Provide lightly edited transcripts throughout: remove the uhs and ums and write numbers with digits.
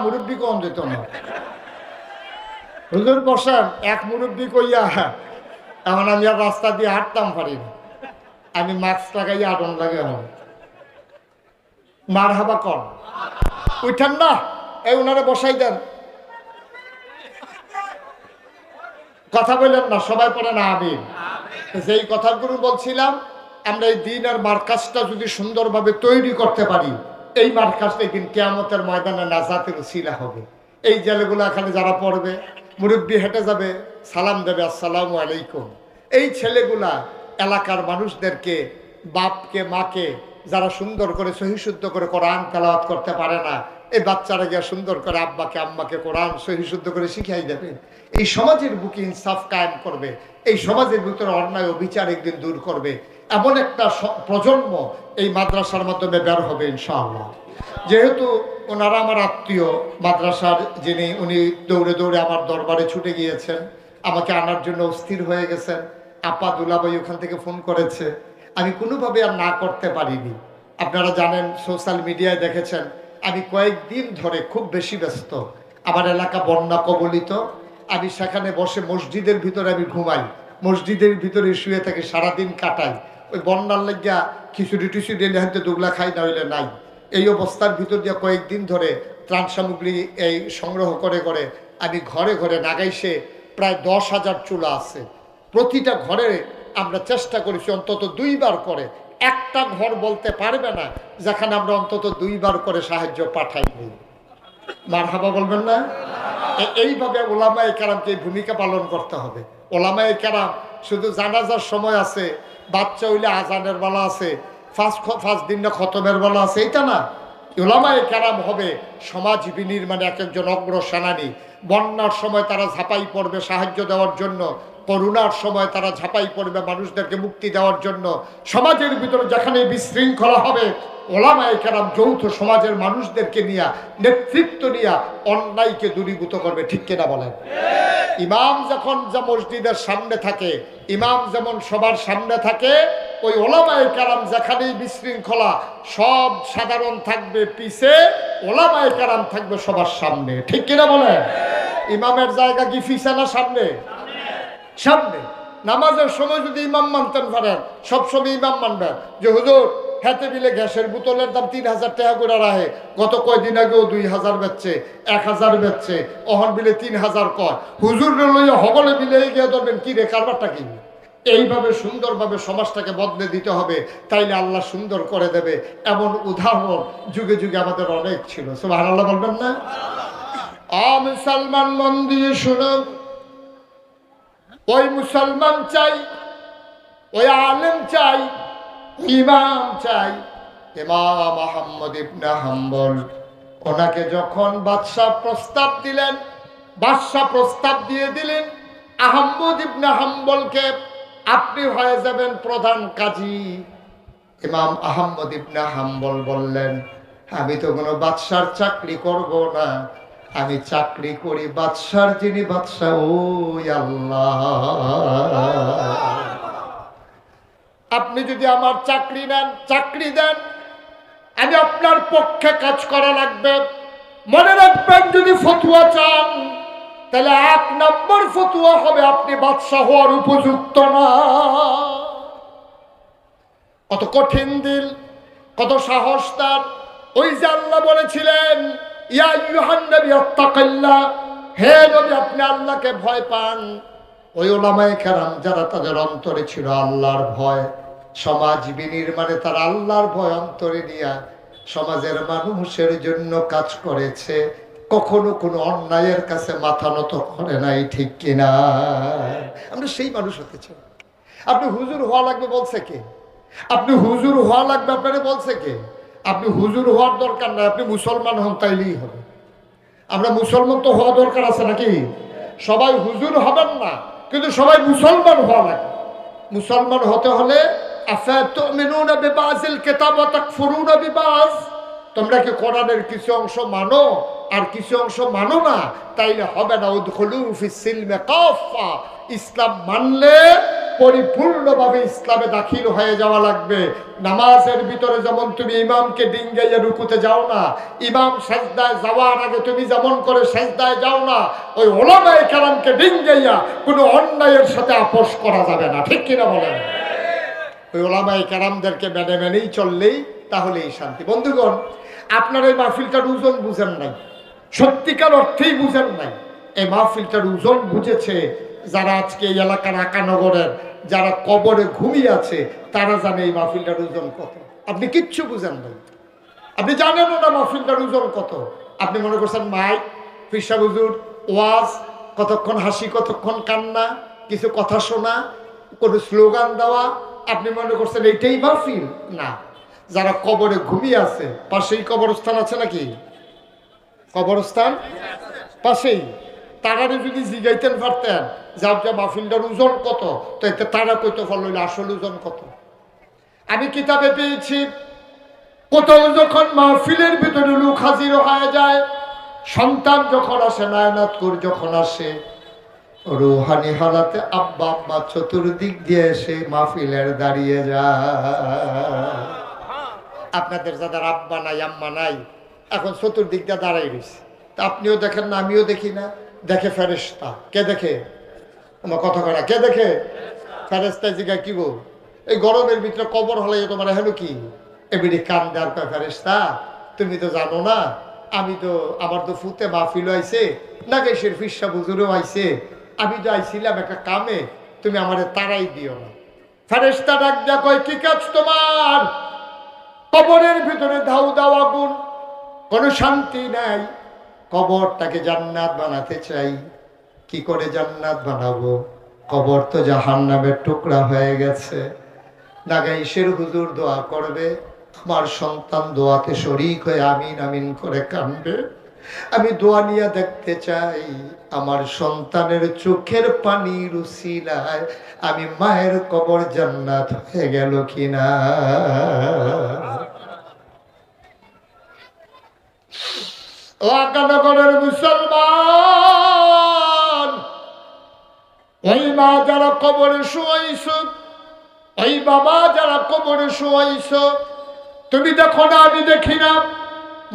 মুরব্বী কম যেত না। হুজুর বসেন, এক মুরব্বী কইয়া এমন আমি আর রাস্তা দিয়ে হাঁটতাম পারি না। আমি মাস্ক লাগাইয়া আটন লাগে হবে মার হাবা কর উঠেন না, এই উনারে বসাই দেন, কথা বললেন না, সবাই পড়ে না আমিন। যেই কথাগুলো বলছিলাম, আমরা এই দিন আর মার্কাজটা যদি সুন্দরভাবে তৈরি করতে পারি, এই মার্কাজটা দিন কিয়ামতের ময়দানে নাজাতের উসিলা হবে। এই জেলেগুলো এখানে যারা পড়বে, মুরব্বী হেঁটে যাবে, সালাম দেবে আসসালামু আলাইকুম। এই ছেলেগুলা এলাকার মানুষদেরকে, বাপকে মাকে যারা সুন্দর করে সহিশুদ্ধ করে কোরআন তেলাওয়াত করতে পারে না, এই বাচ্চারা গিয়া সুন্দর করে আব্বাকে আম্মাকে কোরআন সহিশুদ্ধ করে শিখাই দেবে। এই সমাজের বুকে ইনসাফ কায়েম করবে, এই সমাজের ভিতরে অন্যায় অবিচার একদিন দূর করবে। এমন একটা প্রজন্ম এই মাদ্রাসার মাধ্যমে বের হবে ইনশাআল্লাহ। যেহেতু ওনারা আমার আত্মীয়, মাদ্রাসার যিনি, উনি দৌড়ে দৌড়ে আমার দরবারে ছুটে গিয়েছেন, আমাকে আনার জন্য অস্থির হয়ে গেছেন। আপা দুলাভাই ওখান থেকে ফোন করেছে, আমি কোনোভাবে আর না করতে পারিনি। আপনারা জানেন, সোশ্যাল মিডিয়ায় দেখেছেন, আমি কয়েকদিন ধরে খুব বেশি ব্যস্ত। আমার এলাকা বন্যা কবলিত, আমি সেখানে বসে মসজিদের ভিতরে আমি ঘুমাই, মসজিদের ভিতরে শুয়ে থাকি, সারাদিন কাটাই। ওই বন্যার লাগিয়া খিচুড়ি টিচুড়ি হাতে দুগলা খাই, না হইলে নাই। এই অবস্থার ভিতর দিয়ে কয়েকদিন ধরে ত্রাণ সামগ্রী এই সংগ্রহ করে করে আমি ঘরে ঘরে নাগাইছে প্রায় 10,000 চুলা আছে। প্রতিটা ঘরে আমরা চেষ্টা করেছি অন্তত 2 বার করে, একটা ঘর বলতে পারবে না যেখানে আমরা অন্তত 2 বার করে সাহায্য পাঠাইনি। মারহাবা বলবেন না? এইভাবে ওলামায়ে কেরামকে ভূমিকা পালন করতে হবে। ওলামায়ে কেরাম শুধু জানাজার সময় আছে, বাচ্চা হইলে আজানের বেলা আছে, ফার্স্ট দিনটা খতমের বেলা আছে, এটা না। ওলামায়ে কেরাম হবে সমাজ বিনির্মাণে এক একজন অগ্র সেনানী। বন্যার সময় তারা ঝাঁপাই পড়বে সাহায্য দেওয়ার জন্য, করোনার সময় তারা ঝাঁপাই পড়বে মানুষদেরকে মুক্তি দেওয়ার জন্য। সমাজের ভিতরে যেখানে বিশৃঙ্খলা হবে, ওলামায়ে কেরাম যৌথ সমাজের মানুষদেরকে নিয়ে, নেতৃত্ব নিয়ে অন্যায়কে দূরীভূত করবে। ঠিক কিনা বলেন? ইমাম যখন যা মসজিদের সামনে থাকে, ইমাম যেমন সবার সামনে থাকে, ওই ওলামায়ে কেরাম যেখানেই বিশৃঙ্খলা, সব সাধারণ থাকবে পিছে, ওলামায়ে কেরাম থাকবে সবার সামনে। ঠিক কিনা বলেন? ইমামের জায়গা কি পিছে না সামনে? সামনে। নামাজের সময় যদি ইমাম মানতেন পারেন, সবসময় ইমাম মানবেন যে হুজুর হাতে বিলে গ্যাসের বোতলের দাম 3,000 টাকা করে রাখে, গত কয়দিন আগেও 2,000 বেচছে, 1,000 বেচছে, অহন বিলে 3,000 কয়, হুজুর লইয়া হগলে মিলে গিয়ে ধরবেন কি রে কারবারটা কি। এইভাবে সুন্দরভাবে সমাজটাকে বদলে দিতে হবে, তাইলে আল্লাহ সুন্দর করে দেবে। এমন উদাহরণ যুগে যুগে আমাদের অনেক ছিল। সুবহানাল্লাহ বলবেন না? মুসলমান মন দিয়ে শুনো, ওই মুসলমান চাই, ওই আলেম চাই, ইমাম চাই, ইমাম আহমদ ইবনে হাম্বল। ওনাকে যখন বাদশাহ প্রস্তাব দিলেন, বাদশাহ প্রস্তাব দিয়ে দিলেন আহমদ ইবনে হাম্বলকে, আপনি হয়ে যাবেন প্রধান কাজী। ইমাম আহমদ ইবনে হাম্বল বললেন, আমি তো কোনো বাদশার চাকরি করব না, আমি চাকরি করি বাদশার যিনি বাদশাহ, ওই আল্লাহ। আপনি যদি আমার চাকরি নেন, চাকরি দেন, আমি আপনার পক্ষে কাজ করা লাগবে। মনে রাখবেন, যদি ফতুয়া চান তাহলে 1 নম্বর ফতুয়া হবে আপনি বাদশাহ হওয়ার উপযুক্ত না। কত কঠিন দিল, কত সাহস তার। ওই যে আল্লাহ বলেছিলেন, ইয়া আইয়ুহান নবী আত্তাকিল্লাহ, হে নবী আপনি আল্লাহকে ভয় পান। ওই ওলামায়ে কেরাম যারা, তাদের অন্তরে ছিল আল্লাহর ভয়, সমাজ বিনির্মাণে তারা আল্লাহর ভয় অন্তরে নিয়ে সমাজের মানুষের জন্য কাজ করেছে, কখনো কোনো অন্যায়ের কাছে মাথা নত করে নাই। ঠিক কিনা? আমরা সেই মানুষ হতে চাই। আপনি হুজুর হওয়া লাগবে বলছে কে? আপনি হুজুর হওয়া লাগবে আপনারা বলছে কে? আপনি হুজুর হওয়ার দরকার নাই, আপনি মুসলমান হন তাইলেই হবে। আমরা মুসলমান তো হওয়া দরকার আছে নাকি? সবাই হুজুর হবেন না, কিন্তু সবাই মুসলমান হওয়া লাগবে। মুসলমান হতে হলে আফাতুমিনুনা বিবাযিল কিতাব ওয়া তাকফুরুনা বিবায, তোমরা কি কোরআনের কিছু অংশ মানো আর কিছু অংশ মানো না? তাইলে হবে না। উদখুলু ফিস সিলমি কাফা, ইসলাম মানলে পরিপূর্ণভাবে ইসলামে দাখিল হয়ে যাওয়া লাগবে। নামাজের ভিতরে যেমন তুমি ইমামকে ডিঙ্গাইয়া রুকুতে যাও না, ইমাম সেজদায় যাওয়ার আগে তুমি যেমন করে সেজদায় যাও না, ওই ওলামায়ে কেরামকে ডিঙ্গাইয়া কোনো অন্যায়ের সাথে আপোষ করা যাবে না। ঠিক কিনা বলেন? ওই ওলামায়ে কেরামদেরকে মেনে মেনেই চললেই তাহলেই শান্তি। বন্ধুগণ, আপনার এই মাহফিলটার ওজন বুঝেন নাই, সত্যিকার অর্থেই বুঝেন নাই। এই মাহফিলটার ওজন বুঝেছে যারা আজকে এই এলাকার আকানগরের যারা কবরে ঘুমিয়ে আছে, তারা জানে এই মাহফিলটার ওজন কত। আপনি কিচ্ছু বুঝেন নাই, আপনি জানেন না মাহফিলটার ওজন কত। আপনি মনে করছেন মাইক, ফিরসা হুজুর, ওয়াজ, কতক্ষণ হাসি কতক্ষণ কান্না, কিছু কথা শোনা, কোনো স্লোগান দেওয়া, আপনি মনে করছেন এইটাই মাহফিল। না, যারা কবরে ঘুমিয়ে আছে, পাশেই কবরস্থান আছে নাকি? কবরস্থান পাশেই, তারা যদি জিগাইতেন পারতেন যে মাহফিলটার ওজন কত, তো এতে তারা কইতে পারল আসল ওজন কত। আমি কিতাবে পেয়েছি, কোথাও যখন মাহফিলের ভিতরে লোক হাজির হয়ে যায়, সন্তান যখন আসে, নায়নাতকুর যখন আসে, রুহানি হালাতে আব্বা আম্মা চতুর্দিক দিয়ে এসে মাহফিলের দাঁড়িয়ে যায়। আপনাদের যাদের আব্বা নাই আম্মা নাই, এখন চতুর্দিক দিয়ে দাঁড়াই রয়েছে, তা আপনিও দেখেন না, আমিও দেখি না, দেখে ফেরেশতা। কে দেখে? আমার কথা কয় না, কে দেখে? ফেরেশতা জিগা কি গো, এই গরমের ভিতরে কবর হলে তোমার হেন কি এমনি কান দেওয়ার কয়, ফেরেশতা তুমি তো জানো না, আমি তো, আমার তো ফুতে মাহফিল আইছে, নাগেশের ফিরসা বুজুরও আইছে, আমি তো আইছিলাম একটা কামে, তুমি আমারে তাড়াই দিও না। ফেরেশতা ডাক দেয়া কয়, কি কাজ তোমার? কবরের ভিতরে ধাউ দাও আগুন, কোনো শান্তি নাই, কবরটাকে জান্নাত বানাতে চাই। কি করে জান্নাত বানাবো? কবর তো জাহান্নামের টুকরা হয়ে গেছে। নাগাইশের হুজুর দোয়া করবে, আমার সন্তান দোয়াতে শরীক হয়ে আমিন আমিন করে কাঁদবে। আমি দোয়া নিয়ে দেখতে চাই আমার সন্তানের চোখের পানির উসিলায় আমি মায়ের কবর জান্নাত হয়ে গেল কিনা। ও আকানগরের মুসলমান, ওই মা যারা কবরে শুয়াইছ, ওই বাবা যারা কবরে শুয়াইছ, তুমি দেখো না, আমি দেখি না,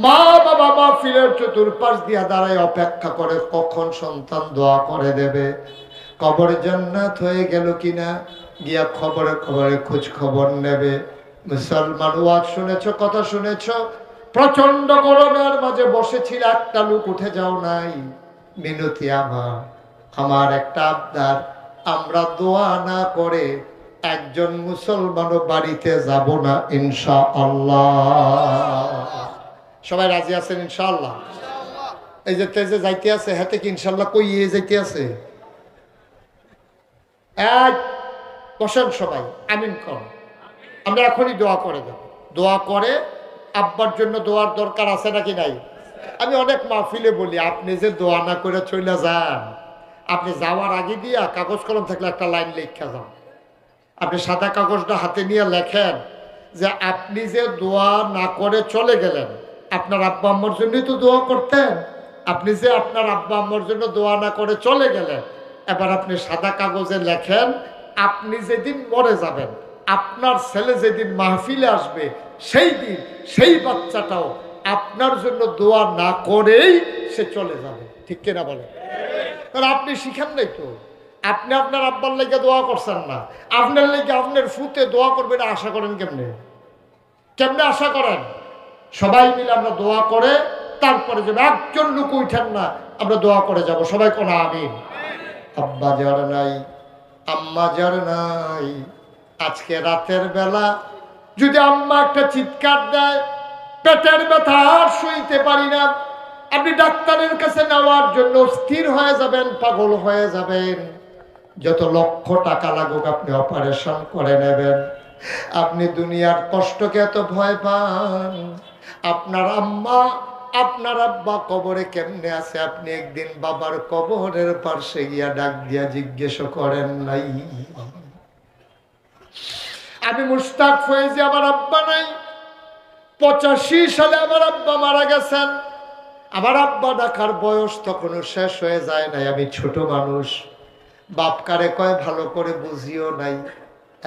মা বাবা মাহফিলের চতুর্পাশ দিয়া দাঁড়ায় অপেক্ষা করে কখন সন্তান দোয়া করে দেবে, কবরে জান্নাত হয়ে গেল কিনা, গিয়া খবরে খবরে খোঁজ খবর নেবে। মুসলমান, ওয়াজ শুনেছ, কথা শুনেছ, প্রচন্ড গরমের মাঝে বসেছিল, একটা লোক উঠে যাও নাই। মিনতি আমার একটা আবদার, আমরা দোয়া না করে একজন মুসলমানও বাড়িতে যাব না ইনশাআল্লাহ। সবাই রাজি আছেন ইনশাআল্লাহ? এই যে তেজে যাইতে আছে, হাতে কি ইনশাআল্লাহ কই যাইতে আছে? এক বসেন সবাই, আমিন কর। আমরা এখনই দোয়া করে দেব। দোয়া করে আব্বার জন্য দোয়ার দরকার আছে নাকি নাই? আমি অনেক মাহফিলে বলি, আপনি যে দোয়া না করে চলে যান, আপনি যাওয়ার আগে দিয়া কাগজ কলম থাকলে একটা লাইন লেখা যান। আপনি সাদা কাগজটা হাতে নিয়ে লেখেন যে আপনি যে দোয়া না করে চলে গেলেন, আপনার আব্বা আম্মার জন্যই তো দোয়া করতেন। আপনি যে আপনার আব্বা আম্মার জন্য দোয়া না করে চলে গেলেন, এবার আপনি সাদা কাগজে লেখেন, আপনি যেদিন মরে যাবেন, আপনার ছেলে যেদিন মাহফিলে আসবে, সেই দিন সেই বাচ্চাটাও আপনার জন্য দোয়া না করেই সে চলে যাবে। ঠিক কিনা বলে? কারণ আপনি শিখেন নাই তো, আপনি আপনার আব্বার লেগে দোয়া করছেন না, আপনার লেগে আপনার ফুতে দোয়া করবেন, আশা করেন কেমনে? কেমনে আশা করেন? সবাই মিলে আমরা দোয়া করে তারপরে যাবো। একজন লোক উঠেন না, আমরা দোয়া করে যাব। সবাই কোন আমিন। আব্বা যার নাই, আম্মা যার নাই, আজকে রাতের বেলা যদি আম্মা একটা চিৎকার দেয়, পেটের ব্যথা আর সইতে পারি না, আপনি ডাক্তারের কাছে নেওয়ার জন্য স্থির হয়ে যাবেন, পাগল হয়ে যাবেন, যত লক্ষ টাকা লাগুক আপনি অপারেশন করে নেবেন। আপনি দুনিয়ার কষ্টকে এত ভয় পান, আপনার আম্মা আপনার আব্বা কবরে কেমনে আছে আপনি একদিন বাবার কবরের পাশে গিয়া ডাক দিয়া জিজ্ঞেস করেন নাই? আমি মুশতাক ফয়েজি, আমার আব্বা নাই, 85 সালে আমার আব্বা মারা গেছেন। আমার আব্বা ডাকার বয়স তখনও শেষ হয়ে যায় নাই, আমি ছোট মানুষ। বাপ কারে কয় ভালো করে বুঝিও নাই।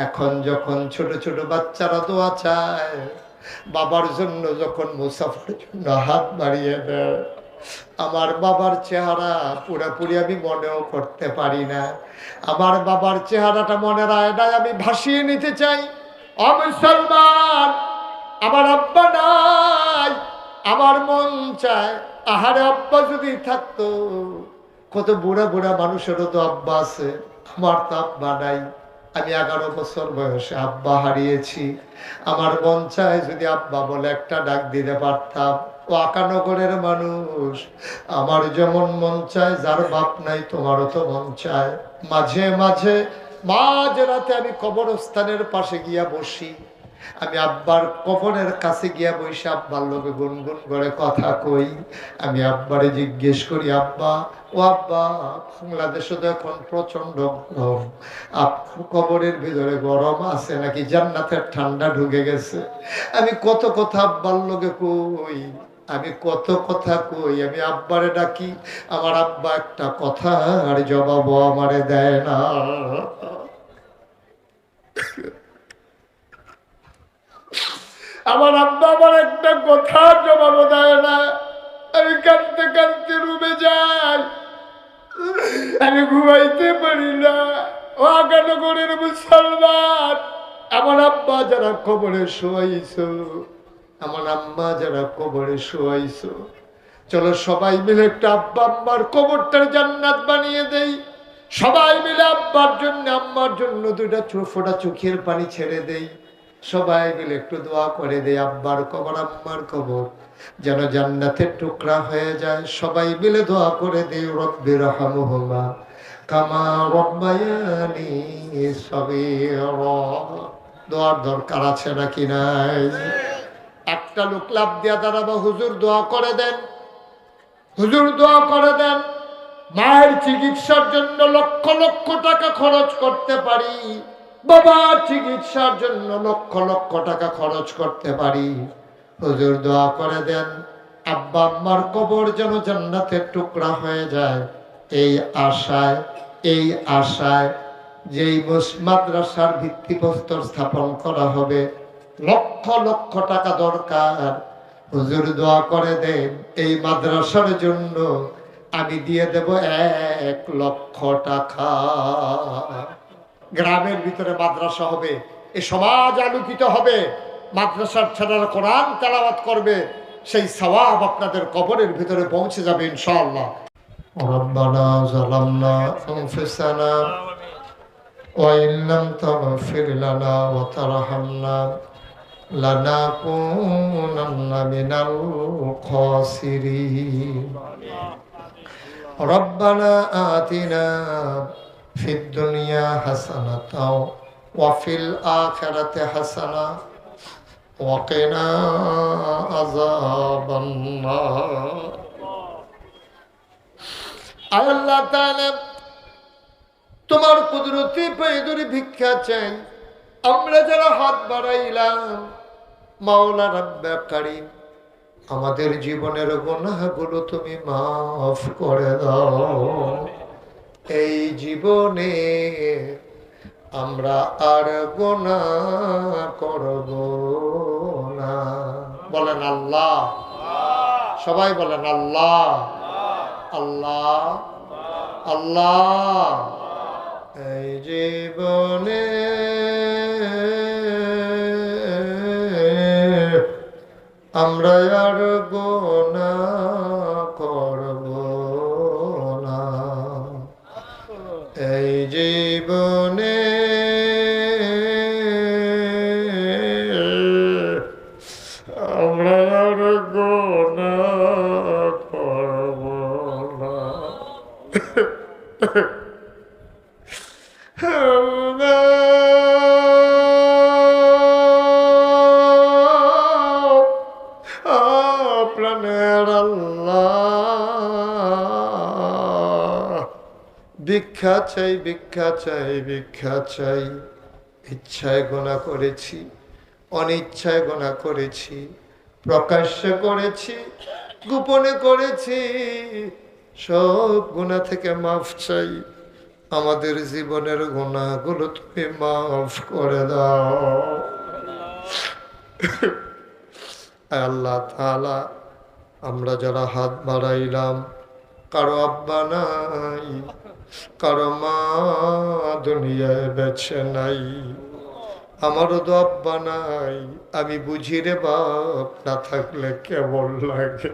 এখন যখন ছোট ছোট বাচ্চারা দোয়া চায়, বাবার জন্য যখন মুসাফার জন্য হাত বাড়িয়ে দেয়, আমার বাবার চেহারা পুরোপুরি আমি মনেও করতে পারি না। আমার বাবার চেহারাটা মনের আয়নায় আমি ভাসিয়ে নিতে চাই। ও মুসলমান, আমার আব্বা নাই, আমার মন চায় আহারে আব্বা যদি থাকতো। কত বুড়া বুড়া মানুষেরও তো আব্বা আছে, আমার তো আব্বা নাই। আমি 11 বছর বয়সে আব্বা হারিয়েছি। আমার মন চায় যদি আব্বা বলে একটা ডাক দিতে পারতাম। ও আকানগরের মানুষ, আমার যেমন মন চায়, যার বাপ নাই তোমারও তো মন চায়। মাঝে মাঝে মাঝ রাতে আমি কবরস্থানের পাশে গিয়া বসি, আমি আব্বার কবরের কাছে গিয়া বসে আব্বার লোকে গুনগুন করে কথা কই। আমি আব্বারে জিজ্ঞেস করি, আব্বা ও আব্বা, বাংলাদেশে তো এখন প্রচন্ড গরম, কবরের ভিতরে গরম আছে নাকি জান্নাতের ঠান্ডা ঢুকে গেছে? আমি কত কথা আব্বার লোকে কই, আমি কত কথা কই, আমি আব্বারে ডাকি, আমার আব্বা একটা কথা আর জবাবও আমারে দেয় না। আমার আব্বা আমার একটা কথা জবাব দেয় না। আমি কাঁদতে কাঁদতে রুমে যাই, আমি ঘুমাইতে পারি না। ও আকানগরের মুসলমান, আমার আব্বা যারা কবরে শোয়াইছো, আমার আম্মা যারা কবরে শোয়াইছো, চলো সবাই মিলে একটা আব্বা আম্মার কবরটার জান্নাত বানিয়ে দেই। সবাই মিলে আব্বার জন্য আম্মার জন্য 2টা ফোঁটা চোখের পানি ছেড়ে দেই। সবাই মিলে একটু দোয়া করে দেয় আব্বার কবর আম্মার কবর যেন জান্নাতের টুকরা হয়ে যায়। সবাই মিলে দোয়া করে দেয় রব্বির রহমহুমা কামা রব্বায়ানি সগীরা। দোয়ার দরকার আছে নাকি নাই? একটা লোক লাভ দিয়া দাঁড়াবো, হুজুর দোয়া করে দেন, হুজুর দোয়া করে দেন। মায়ের চিকিৎসার জন্য লক্ষ লক্ষ টাকা খরচ করতে পারি, বাবার চিকিৎসার জন্য লক্ষ লক্ষ টাকা খরচ করতে পারি, হুজুর দোয়া করে দেন আব্বা আম্মার কবর যেন জান্নাতের টুকরা হয়ে যায়। এই আশায় যেই মাদ্রাসার ভিত্তিপ্রস্তর স্থাপন করা হবে, লক্ষ লক্ষ টাকা দরকার। হুজুর দোয়া করে দেন এই মাদ্রাসার জন্য আমি দিয়ে দেব 1 লক্ষ টাকা। গ্রামের ভিতরে মাদ্রাসা হবে, এ সমাজ আলোকিত হবে, মাদ্রাসার ছেলেরা কোরআন তেলাওয়াত করবে, সেই সওয়াব আপনাদের কবরের ভিতরে পৌঁছে যাবে ইনশাআল্লাহ। রব্বানা যালামনা আনফুসানা ওয়া ইন লাম তাগফির লানা ওয়া তারহামনা লানাকুনান্না মিনাল খাসিরিন। রব্বানা আতিনা ফিদ দুনিয়া হাসানাতাও ওয়া ফিল আখিরাতি হাসানা ওয়া কিনা আযাবান নার। আল্লাহ তাআলা তোমার কুদরতি পায়ে ধরে ভিক্ষা চাই, আমরা যারা হাত বাড়াইলাম, মাওলা রাব্বে কারীম আমাদের জীবনের গুনাহগুলো তুমি মাফ করে দাও। এই জীবনে আমরা আর গুনাহ করব না। বলেন আল্লাহ, সবাই বলেন আল্লাহ আল্লাহ আল্লাহ। এই জীবনে আমরা আর গুনাহ করব না। এই জীবনে আমরা আর গুনাহ করব না। প্রাণের আল্লাহ, ভিক্ষা চাই ভিক্ষা চাই ভিক্ষা চাই। ইচ্ছায় গুনাহ করেছি, অনিচ্ছায় গুনাহ করেছি, প্রকাশ্যে করেছি, গোপনে করেছি, সব গুনাহ থেকে মাফ চাই। আমাদের জীবনের গুনাহগুলো তুমি মাফ করে দাও। আল্লাহ তাআলা, আমরা যারা হাত বাড়াইলাম, কারো আব্বা নাই, কারো মা দুনিয়ায় বেঁচে নাই, আমারও তো আব্বা নাই, আমি বুঝি রে বাপ, না থাকলে কেমন লাগে।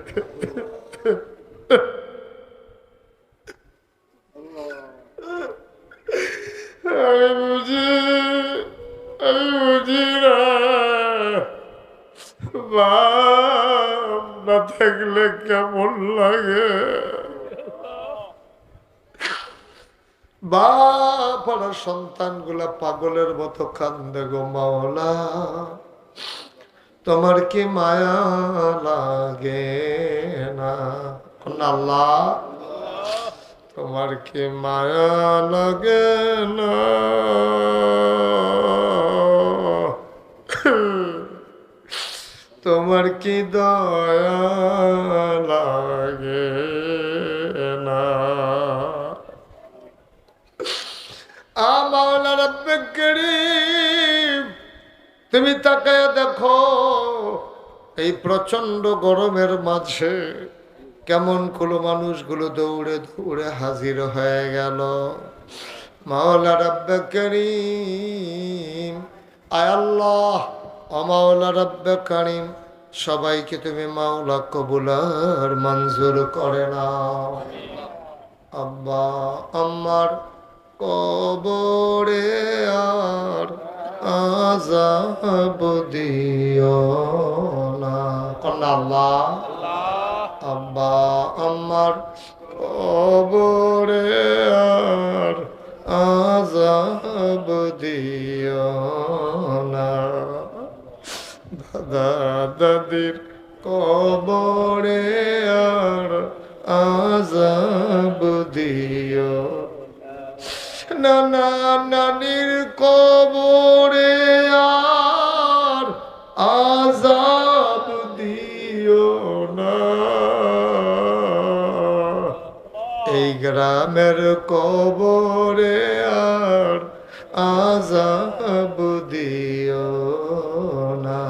আমি বুঝি, আমি বুঝি না, বাপ না থাকলে কেমন লাগে। বাপ আর সন্তান গুলা পাগলের মতো কান্দে গো মাওলা, তোমার কি মায়া লাগে না? আল্লাহ, তোমার কি মায়া লাগে না? তোমার কি দয়া লাগে না? মাওলা রব্বে করিম, তুমি তাকায় দেখো এই প্রচন্ড গরমের মাঝে কেমন কোনো মানুষগুলো দৌড়ে দৌড়ে হাজির হয়ে গেল। মাওলা রব্বে করিম, আয় আল্লাহ, ও মাওলা রব্বে করিম, সবাইকে তুমি মাওলা কবুল আর মঞ্জুর করে নাও। আব্বা আম্মার কবরে আর আযাব দিও না। আল্লাহ, আব্বা আম্মার কবরে আর আযাব দিও না। দাদা দাদির কবরে আর আযাব দিও, নানা নানির কবরে আর আযাব দিও না। এই গ্রামের কবরে আর আযাব দিও না।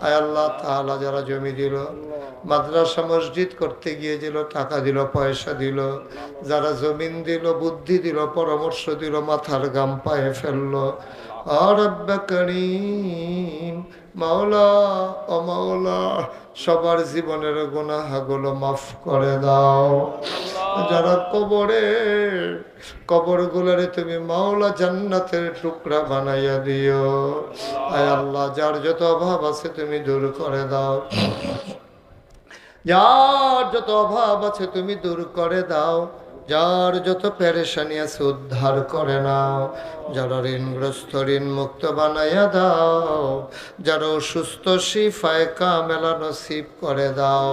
আয় আল্লাহ তাআলা, যারা জমি দিল, মাদ্রাসা মসজিদ করতে গিয়ে দিল, টাকা দিল, পয়সা দিল, যারা জমিন দিল, বুদ্ধি দিল, পরামর্শ দিল, মাথার গাম পায়ে ফেললো, রব্বে করিম, মাওলা ও মাওলা, সবার জীবনের গুনাহগুলো মাফ করে দাও। যারা কবরে, কবরগুলোরে তুমি মাওলা জান্নাতের টুকরা বানাইয়া দিও। আয় আল্লাহ, যার যত অভাব আছে তুমি দূর করে দাও, যার যত অভাব আছে তুমি দূর করে দাও, যার যত পেরেশানি আছে উদ্ধার করে নাও, যারা ঋণগ্রস্ত ঋণ মুক্ত বানাইয়া দাও, যারা অসুস্থ শিফায়ে কামেলা নসিব করে দাও।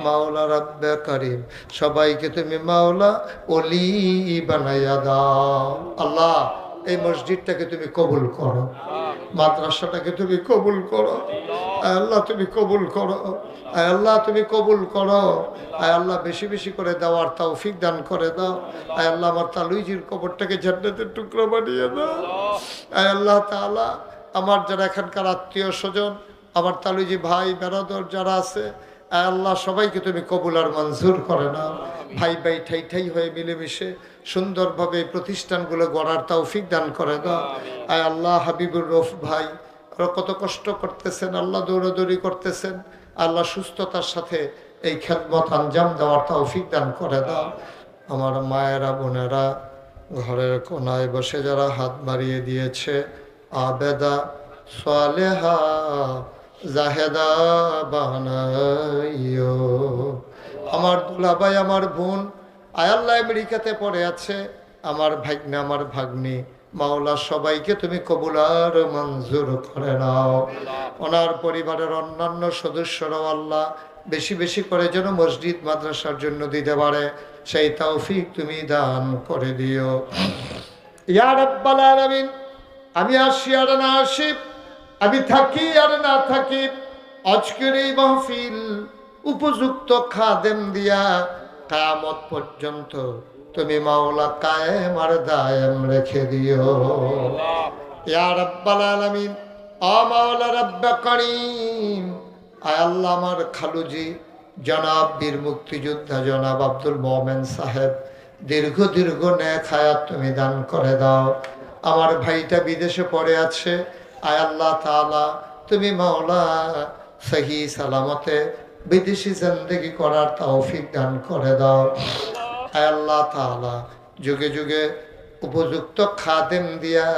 মাওলা রব্বে করিম, সবাইকে তুমি মাওলা ওলি বানাইয়া দাও। আল্লাহ, এই মসজিদটাকে তুমি কবুল করো, মাদ্রাসাটাকে তুমি কবুল করো। আয় আল্লাহ, তুমি কবুল করো। আয় আল্লাহ, তুমি কবুল করো। আয় আল্লাহ, বেশি বেশি করে দেওয়ার তৌফিক দান করে দাও। আয় আল্লাহ, আমার তালুইজির কবরটাকে জান্নাতের টুকরো বানিয়ে দাও। আয় আল্লাহ তাআলা, আমার যারা এখানকার আত্মীয় স্বজন, আমার তালুইজি ভাই বেরাদর যারা আছে, আয় আল্লাহ, সবাইকে তুমি কবুল আর মঞ্জুর করে নাও। ভাই ভাই ঠাই ঠাই হয়ে মিলেমিশে সুন্দরভাবে এই প্রতিষ্ঠানগুলো গড়ার তৌফিক দান করে দাও। আয় আল্লাহ, হাবিবুর রউফ ভাই ওরা কত কষ্ট করতেছেন, আল্লাহ দৌড়াদৌড়ি করতেছেন, আল্লাহ সুস্থতার সাথে এই খেদমত আঞ্জাম দেওয়ার তৌফিক দান করে দাও। আমার মায়েরা বোনেরা ঘরের কোনায় বসে যারা হাত বাড়িয়ে দিয়েছে, আবেদা সালেহা জাহেদা বানাইও। আমার দুলাভাই, আমার বোন আয় আল্লাহ আমেরিকাতে পড়ে আছে, আমার ভাগ্নে, আমার ভাগ্নি, মাওলা সবাইকে তুমি কবুল আর মঞ্জুর করে নাও। ওনার পরিবারের অন্যান্য সদস্যরাও আল্লাহ বেশি বেশি করে যেন মসজিদ মাদ্রাসার জন্য দিতে পারে, সেই তৌফিক তুমি দান করে দিও ইয়া রাব্বাল আলামিন। আমি আসি আর না আসি, আমি থাকি আর না থাকি, আজকের এই মাহফিল উপযুক্ত খাদেম দিয়া কিয়ামত পর্যন্ত তুমি মাওলা কায়েম আর দায়েম রেখে দিও ইয়া রাব্বাল আলামিন। ও মাওলা রব্বে করিম, আয় আল্লাহ আমার খালুজি জনাব বীর মুক্তিযোদ্ধা জনাব আব্দুল মোমেন সাহেব দীর্ঘ দীর্ঘ নেক হায়াত তুমি দান করে দাও। আমার ভাইটা বিদেশে পড়ে আছে, আয় আল্লাহ তাআলা তুমি মাওলা সহি সালামতে বিদেশি জিন্দেগি করার তৌফিক দান করে দাও। আয় আল্লাহ তাআলা যুগে যুগে উপযুক্ত খাদেম দিয়া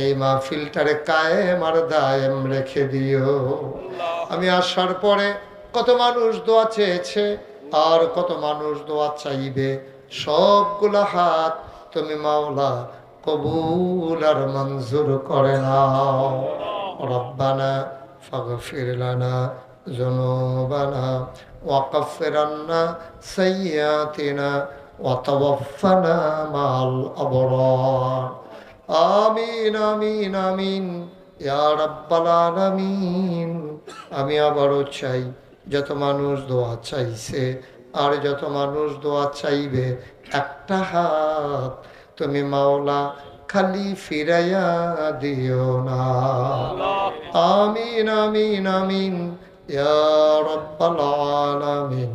এই মাহফিলটারে কায়েম আর দায়েম রেখে দিও। আমি আসার পরে কত মানুষ দোয়া চেয়েছে আর কত মানুষ দোয়া চাইবে, সবগুলা হাত তুমি মাওলা কবুল আর মঞ্জুর করে নাও। রব্বানা ফাগফির লানা যুনুবানা ওয়া কাফির আন্না সাইয়্যাতিনা ওয়া তাওয়াফানা মাল আবরার। আমিন আমিন আমিন ইয়া রাব্বাল আলামিন। আমি আবারও চাই যত মানুষ দোয়া চাইছে আর যত মানুষ দোয়া চাইবে, একটা হাত তুমি মাওলা খালি ফিরাইয়া দিও না। আমিন আমিন আমিন ইয়া রাব্বাল আলামিন।